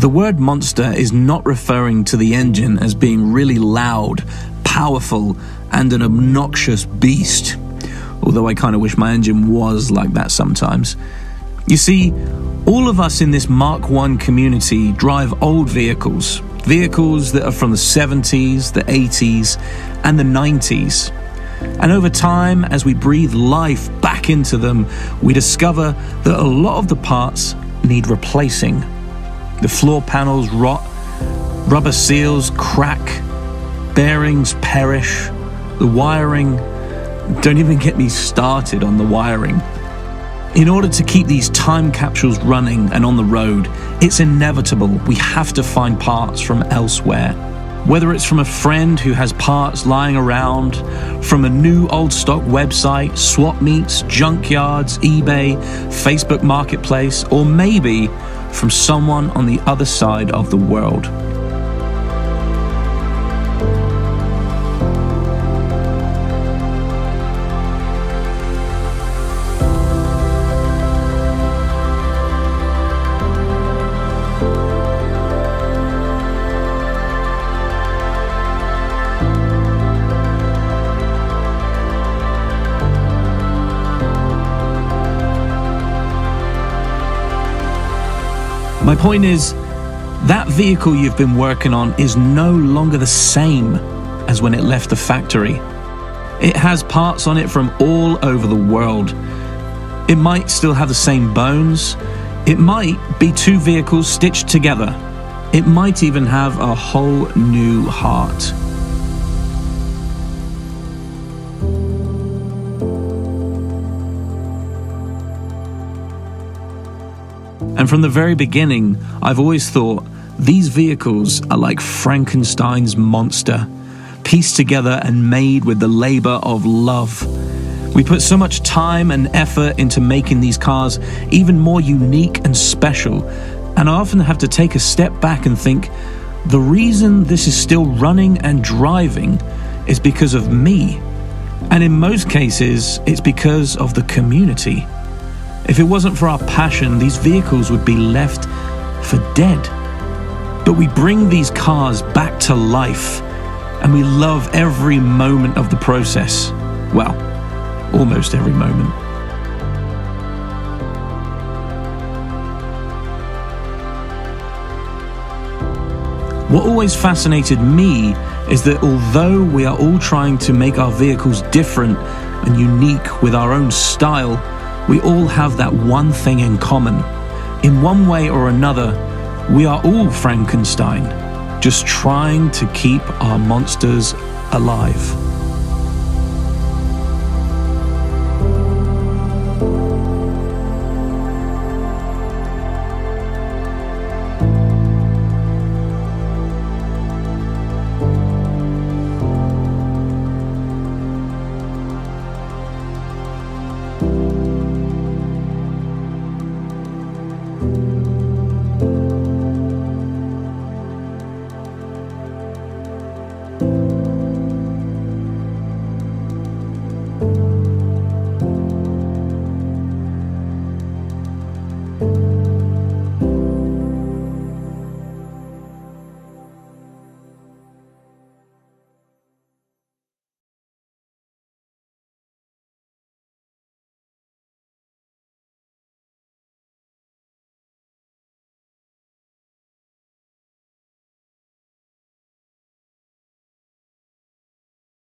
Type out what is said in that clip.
The word monster is not referring to the engine as being really loud, powerful, and an obnoxious beast. Although I kind of wish my engine was like that sometimes. You see, all of us in this Mark 1 community drive old vehicles. Vehicles that are from the 70s, the 80s, and the 90s. And over time, as we breathe life back into them, we discover that a lot of the parts need replacing. The floor panels rot, rubber seals crack, bearings perish, the wiring, don't even get me started on the wiring. In order to keep these time capsules running and on the road, it's inevitable we have to find parts from elsewhere. Whether it's from a friend who has parts lying around, from a new old stock website, swap meets, junkyards, eBay, Facebook Marketplace, or maybe from someone on the other side of the world. My point is, that vehicle you've been working on is no longer the same as when it left the factory. It has parts on it from all over the world. It might still have the same bones. It might be two vehicles stitched together. It might even have a whole new heart. And from the very beginning, I've always thought these vehicles are like Frankenstein's monster, pieced together and made with the labor of love. We put so much time and effort into making these cars even more unique and special, and I often have to take a step back and think, the reason this is still running and driving is because of me. And in most cases, it's because of the community. If it wasn't for our passion, these vehicles would be left for dead. But we bring these cars back to life, and we love every moment of the process. Well, almost every moment. What always fascinated me is that although we are all trying to make our vehicles different and unique with our own style, we all have that one thing in common. In one way or another, we are all Frankenstein, just trying to keep our monsters alive.